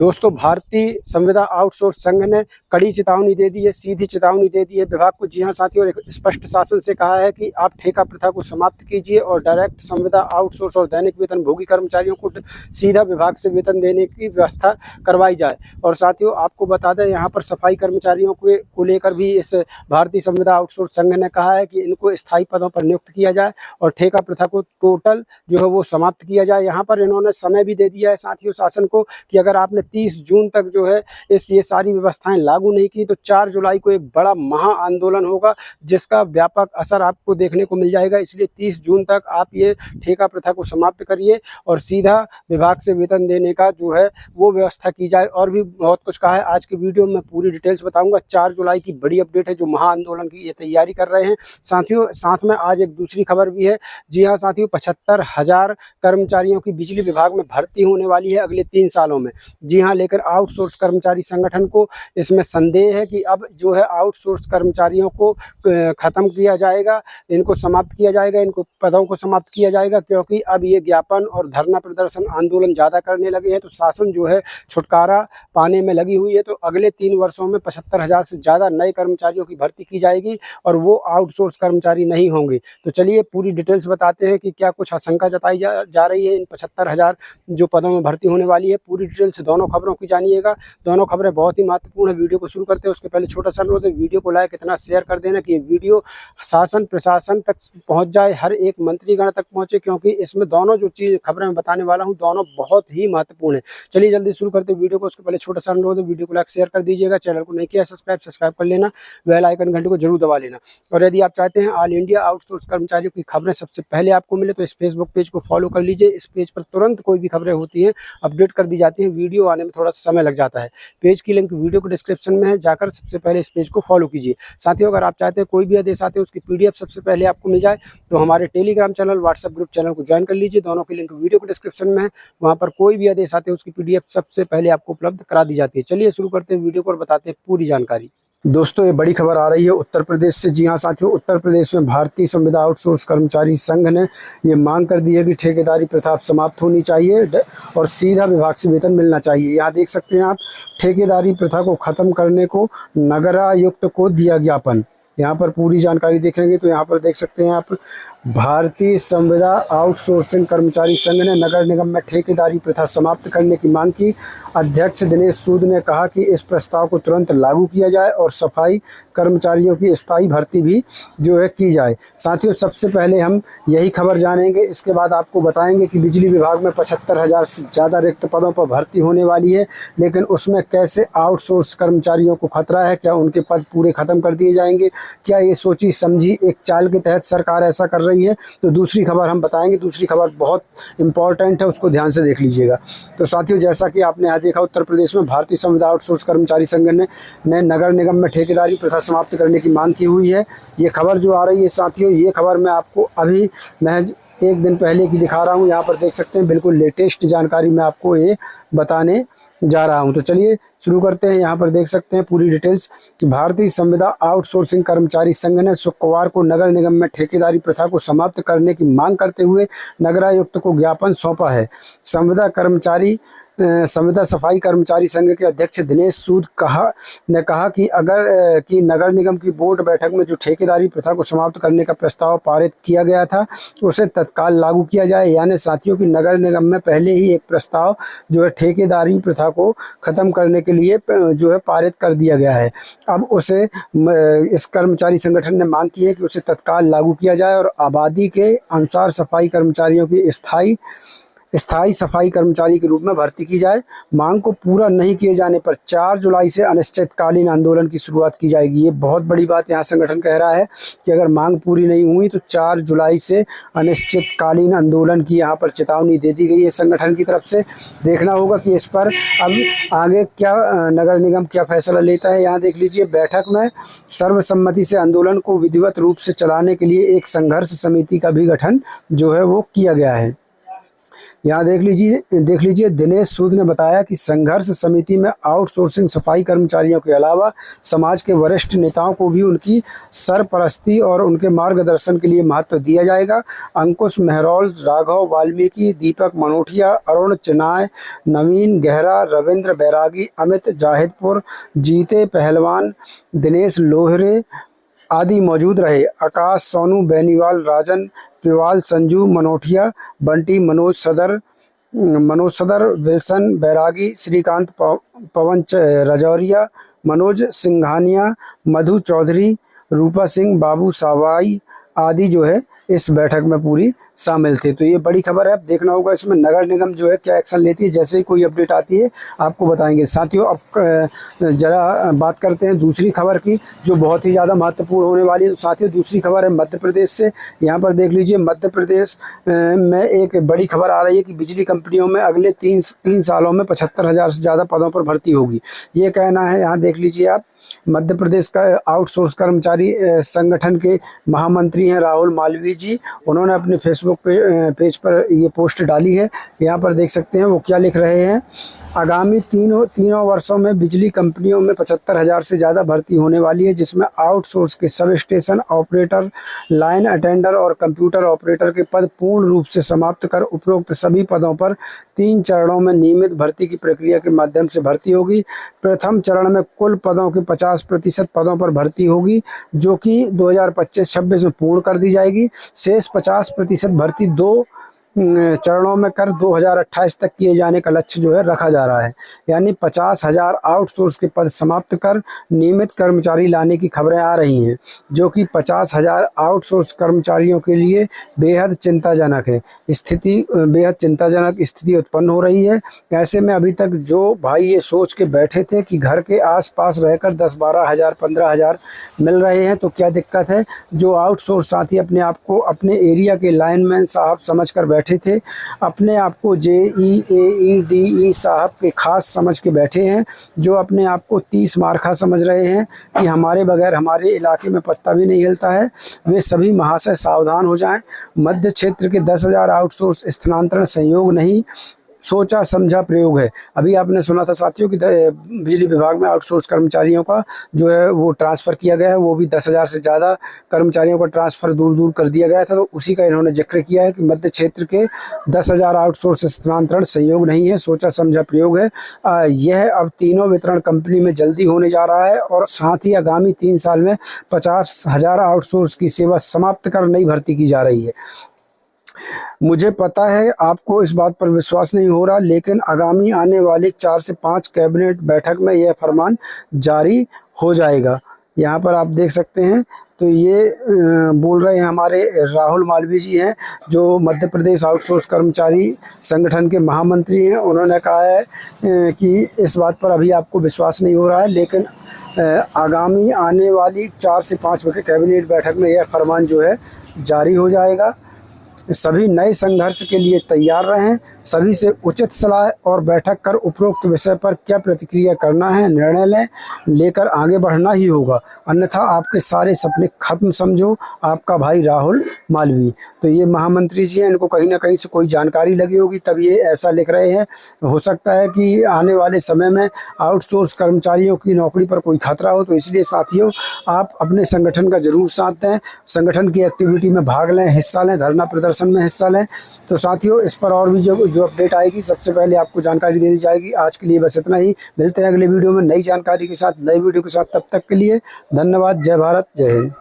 दोस्तों, भारतीय संविदा आउटसोर्स संघ ने कड़ी चेतावनी दे दी है, सीधी चेतावनी दे दी है विभाग को। जी हां साथियों, एक स्पष्ट शासन से कहा है कि आप ठेका प्रथा को समाप्त कीजिए और डायरेक्ट संविदा आउटसोर्स और दैनिक वेतन भोगी कर्मचारियों को सीधा विभाग से वेतन देने की व्यवस्था करवाई जाए। और साथियों, आपको बता दें, यहाँ पर सफाई कर्मचारियों को लेकर भी इस भारतीय संविदा आउटसोर्स संघ ने कहा है कि इनको स्थायी पदों पर नियुक्त किया जाए और ठेका प्रथा को टोटल जो है वो समाप्त किया जाए। यहाँ पर इन्होंने समय भी दे दिया है साथियों शासन को कि अगर आपने 30 जून तक जो है ये सारी व्यवस्थाएं लागू नहीं की तो 4 जुलाई को एक बड़ा महा आंदोलन होगा, जिसका व्यापक असर आपको देखने को मिल जाएगा। इसलिए 30 जून तक आप ये ठेका प्रथा को समाप्त करिए और सीधा विभाग से वेतन देने का जो है वो व्यवस्था की जाए। और भी बहुत कुछ कहा है, आज की वीडियो में पूरी डिटेल्स बताऊंगा। 4 जुलाई की बड़ी अपडेट है, जो महा आंदोलन की ये तैयारी कर रहे हैं साथियों। साथ में आज एक दूसरी खबर भी है। जी हाँ साथियों, 75,000 कर्मचारियों की बिजली विभाग में भर्ती होने वाली है अगले 3 सालों में। जी हाँ, लेकिन आउटसोर्स कर्मचारी संगठन को इसमें संदेह है कि अब जो है आउटसोर्स कर्मचारियों को खत्म किया जाएगा, इनको समाप्त किया जाएगा, इनको पदों को समाप्त किया जाएगा, क्योंकि अब ये ज्ञापन और धरना प्रदर्शन आंदोलन ज़्यादा करने लगे हैं। तो शासन जो है छुटकारा पाने में लगी हुई है। तो अगले 3 वर्षों में 75,000 से ज़्यादा नए कर्मचारियों की भर्ती की जाएगी और वो आउटसोर्स कर्मचारी नहीं होंगे। तो चलिए पूरी डिटेल्स बताते हैं कि क्या कुछ आशंका जताई जा रही है इन 75,000 जो पदों में भर्ती होने वाली है। पूरी डिटेल से दोनों खबरों की जानिएगा। दोनों खबरें बहुत ही महत्वपूर्ण है। वीडियो को शुरू करते हैं उसके पहले छोटा सा अनुरोध है, वीडियो को लाइक इतना शेयर कर देना कि ये वीडियो शासन प्रशासन तक पहुंच जाए, हर एक मंत्रीगण तक पहुंचे, क्योंकि इसमें दोनों जो चीज़ खबरें मैं बताने वाला हूं दोनों बहुत ही महत्वपूर्ण है। चलिए जल्दी शुरू करते हैं वीडियो को। उसके पहले छोटा सा अनुरोध है, वीडियो को लाइक शेयर कर दीजिएगा, चैनल को नहीं किया सब्सक्राइब कर लेना, बेल आइकन घंटे को जरूर दबा लेना। और यदि आप चाहते हैं ऑल इंडिया आउटसोर्स कर्मचारियों की खबरें सबसे पहले आपको मिले तो इस फेसबुक पेज को फॉलो कर लीजिए। इस पेज पर तुरंत कोई भी खबरें होती हैं अपडेट कर दी जाती हैं। वीडियो आने में थोड़ा सा समय लग जाता है। पेज की लिंक वीडियो के डिस्क्रिप्शन में है, जाकर सबसे पहले इस पेज को फॉलो कीजिए। साथियों, अगर आप चाहते हैं कोई भी आदेश आते हैं उसकी PDF सबसे पहले आपको मिल जाए तो हमारे Telegram channel, WhatsApp group channel को ज्वाइन कर लीजिए। दोनों की लिंक वीडियो के डिस्क्रिप्शन में है, वहाँ पर कोई भी आदेश आते हैं उसकी PDF सबसे पहले आपको उपलब्ध करा दी जाती है। चलिए शुरू करते हैं वीडियो को और बताते हैं पूरी जानकारी। दोस्तों, ये बड़ी खबर आ रही है उत्तर प्रदेश से। जी हाँ साथियों, उत्तर प्रदेश में भारतीय संविदा आउटसोर्स कर्मचारी संघ ने ये मांग कर दी है कि ठेकेदारी प्रथा समाप्त होनी चाहिए और सीधा विभाग से वेतन मिलना चाहिए। यहाँ देख सकते हैं आप, ठेकेदारी प्रथा को खत्म करने को नगरायुक्त को दिया ज्ञापन। यहाँ पर पूरी जानकारी देखेंगे तो यहाँ पर देख सकते हैं आप, भारतीय संविदा आउटसोर्सिंग कर्मचारी संघ ने नगर निगम में ठेकेदारी प्रथा समाप्त करने की मांग की। अध्यक्ष दिनेश सूद ने कहा कि इस प्रस्ताव को तुरंत लागू किया जाए और सफाई कर्मचारियों की स्थायी भर्ती भी जो है की जाए। साथियों, सबसे पहले हम यही खबर जानेंगे, इसके बाद आपको बताएंगे कि बिजली विभाग में 75,000 से ज़्यादा रिक्त पदों पर भर्ती होने वाली है, लेकिन उसमें कैसे आउटसोर्स कर्मचारियों को खतरा है, क्या उनके पद पूरे ख़त्म कर दिए जाएंगे, क्या ये सोची समझी एक चाल के तहत सरकार ऐसा कर रही है। तो दूसरी खबर हम बताएंगे। दूसरी खबर बहुत इंपॉर्टेंट है, उसको ध्यान से देख लीजिएगा। तो साथियों, जैसा कि आपने यहाँ देखा, उत्तर प्रदेश में भारतीय संविदा आउटसोर्स कर्मचारी संघ ने नगर निगम में ठेकेदारी प्रथा समाप्त करने की मांग की हुई है। ये खबर जो आ रही है साथियों, ये खबर मैं आपको अभी महज 1 दिन पहले की दिखा रहा हूँ। यहाँ पर देख सकते हैं, बिल्कुल लेटेस्ट जानकारी मैं आपको ये बताने जा रहा हूँ। तो चलिए शुरू करते हैं। यहाँ पर देख सकते हैं पूरी डिटेल्स। भारतीय संविदा आउटसोर्सिंग कर्मचारी संघ ने शुक्रवार को नगर निगम में ठेकेदारी प्रथा को समाप्त करने की मांग करते हुए नगरायुक्त को ज्ञापन सौंपा है। संविदा सफाई कर्मचारी संघ के अध्यक्ष दिनेश सूद ने कहा कि नगर निगम की बोर्ड बैठक में जो ठेकेदारी प्रथा को समाप्त करने का प्रस्ताव पारित किया गया था उसे तत्काल लागू किया जाए। यानी साथियों की नगर निगम में पहले ही एक प्रस्ताव जो है ठेकेदारी प्रथा को खत्म करने के लिए जो है पारित कर दिया गया है। अब उसे इस कर्मचारी संगठन ने मांग की है कि उसे तत्काल लागू किया जाए और आबादी के अनुसार सफाई कर्मचारियों की स्थायी सफाई कर्मचारी के रूप में भर्ती की जाए। मांग को पूरा नहीं किए जाने पर 4 जुलाई से अनिश्चितकालीन आंदोलन की शुरुआत की जाएगी। ये बहुत बड़ी बात यहाँ संगठन कह रहा है कि अगर मांग पूरी नहीं हुई तो 4 जुलाई से अनिश्चितकालीन आंदोलन की यहाँ पर चेतावनी दे दी गई है संगठन की तरफ से। देखना होगा कि इस पर अब आगे क्या नगर निगम क्या फैसला लेता है। यहाँ देख लीजिए, बैठक में सर्वसम्मति से आंदोलन को विधिवत रूप से चलाने के लिए एक संघर्ष समिति का भी गठन जो है वो किया गया है। यहाँ देख लीजिए दिनेश सूद ने बताया कि संघर्ष समिति में आउटसोर्सिंग सफाई कर्मचारियों के अलावा समाज के वरिष्ठ नेताओं को भी उनकी सरपरस्ती और उनके मार्गदर्शन के लिए महत्व दिया जाएगा। अंकुश मेहरौल, राघव वाल्मीकि, दीपक मनोटिया, अरुण चिनाय, नवीन गहरा, रविंद्र बैरागी, अमित जाहिदपुर, जीते पहलवान, दिनेश लोहरे आदि मौजूद रहे। आकाश, सोनू बेनीवाल, राजन पिवाल, संजू मनोटिया, बंटी, मनोज सदर, विल्सन बैरागी, श्रीकांत, पवन रजौरिया, मनोज सिंघानिया, मधु चौधरी, रूपा सिंह, बाबू सावाई आदि जो है इस बैठक में पूरी शामिल थे। तो ये बड़ी खबर है। अब देखना होगा इसमें नगर निगम जो है क्या एक्शन लेती है। जैसे ही कोई अपडेट आती है आपको बताएंगे। साथियों, अब जरा बात करते हैं दूसरी खबर की जो बहुत ही ज़्यादा महत्वपूर्ण होने वाली है। तो साथियों, दूसरी खबर है मध्य प्रदेश से। यहाँ पर देख लीजिए, मध्य प्रदेश में एक बड़ी खबर आ रही है कि बिजली कंपनियों में अगले तीन सालों में 75,000 से ज़्यादा पदों पर भर्ती होगी, ये कहना है। यहाँ देख लीजिए आप, मध्य प्रदेश का आउटसोर्स कर्मचारी संगठन के महामंत्री हैं राहुल मालवीय जी। उन्होंने अपने फेसबुक पेज पर ये पोस्ट डाली है। यहाँ पर देख सकते हैं वो क्या लिख रहे हैं। आगामी तीनों वर्षों में बिजली कंपनियों में 75,000 से ज़्यादा भर्ती होने वाली है, जिसमें आउटसोर्स के sub station operator, line attender और कंप्यूटर ऑपरेटर के पद पूर्ण रूप से समाप्त कर उपरोक्त सभी पदों पर 3 चरणों में नियमित भर्ती की प्रक्रिया के माध्यम से भर्ती होगी। प्रथम चरण में कुल पदों के 50% पदों पर भर्ती होगी, जो कि 2025-26 में पूर्ण कर दी जाएगी। शेष 50% भर्ती 2 चरणों में कर 2028 तक किए जाने का लक्ष्य जो है रखा जा रहा है। यानी 50,000 आउटसोर्स के पद समाप्त कर नियमित कर्मचारी लाने की खबरें आ रही हैं, जो कि 50,000 आउटसोर्स कर्मचारियों के लिए बेहद चिंताजनक स्थिति उत्पन्न हो रही है। ऐसे में अभी तक जो भाई ये सोच के बैठे थे कि घर के आसपास रहकर 10-12 हज़ार 15 हज़ार मिल रहे हैं, तो क्या दिक्कत है। जो आउटसोर्स साथी अपने आप को अपने एरिया के लाइनमैन साहब समझ कर बैठे थे, अपने आप को JEAEDE साहब के खास समझ के बैठे हैं, जो अपने आप को 30 मार्खा समझ रहे हैं कि हमारे बगैर हमारे इलाके में पत्ता भी नहीं हिलता है, वे सभी महाशय सावधान हो जाएं। मध्य क्षेत्र के 10,000 आउटसोर्स स्थानांतरण संयोग नहीं, सोचा समझा प्रयोग है। अभी आपने सुना था साथियों कि बिजली विभाग में आउटसोर्स कर्मचारियों का जो है वो ट्रांसफ़र किया गया है, वो भी 10,000 से ज़्यादा कर्मचारियों का ट्रांसफ़र दूर कर दिया गया था। तो उसी का इन्होंने जिक्र किया है कि मध्य क्षेत्र के 10,000 आउटसोर्स स्थानांतरण संयोग नहीं है, सोचा समझा प्रयोग है। यह अब तीनों वितरण कंपनी में जल्दी होने जा रहा है और साथ ही आगामी 3 साल में 50,000 आउटसोर्स की सेवा समाप्त कर नई भर्ती की जा रही है। मुझे पता है आपको इस बात पर विश्वास नहीं हो रहा, लेकिन आगामी आने वाले 4 से 5 कैबिनेट बैठक में यह फरमान जारी हो जाएगा। यहाँ पर आप देख सकते हैं। तो ये बोल रहे हैं हमारे राहुल मालवीय जी हैं, जो मध्य प्रदेश आउटसोर्स कर्मचारी संगठन के महामंत्री हैं। उन्होंने कहा है कि इस बात पर अभी आपको विश्वास नहीं हो रहा है, लेकिन आगामी आने वाली 4 से 5 कैबिनेट बैठक में यह फरमान जो है जारी हो जाएगा। सभी नए संघर्ष के लिए तैयार रहें। सभी से उचित सलाह और बैठक कर उपरोक्त विषय पर क्या प्रतिक्रिया करना है निर्णय लेकर आगे बढ़ना ही होगा, अन्यथा आपके सारे सपने खत्म समझो। आपका भाई राहुल मालवीय। तो ये महामंत्री जी हैं, इनको कहीं ना कहीं से कोई जानकारी लगी होगी तब ये ऐसा लिख रहे हैं। हो सकता है कि आने वाले समय में आउटसोर्स कर्मचारियों की नौकरी पर कोई खतरा हो, तो इसलिए साथियों आप अपने संगठन का जरूर साथ दें, संगठन की एक्टिविटी में भाग लें, हिस्सा लें, धरना प्रदर्शन में हिस्सा लें। तो साथियों इस पर और भी जो अपडेट आएगी सबसे पहले आपको जानकारी दे दी जाएगी। आज के लिए बस इतना ही। मिलते हैं अगले वीडियो में नई जानकारी के साथ, नई वीडियो के साथ। तब तक के लिए धन्यवाद। जय भारत, जय हिंद।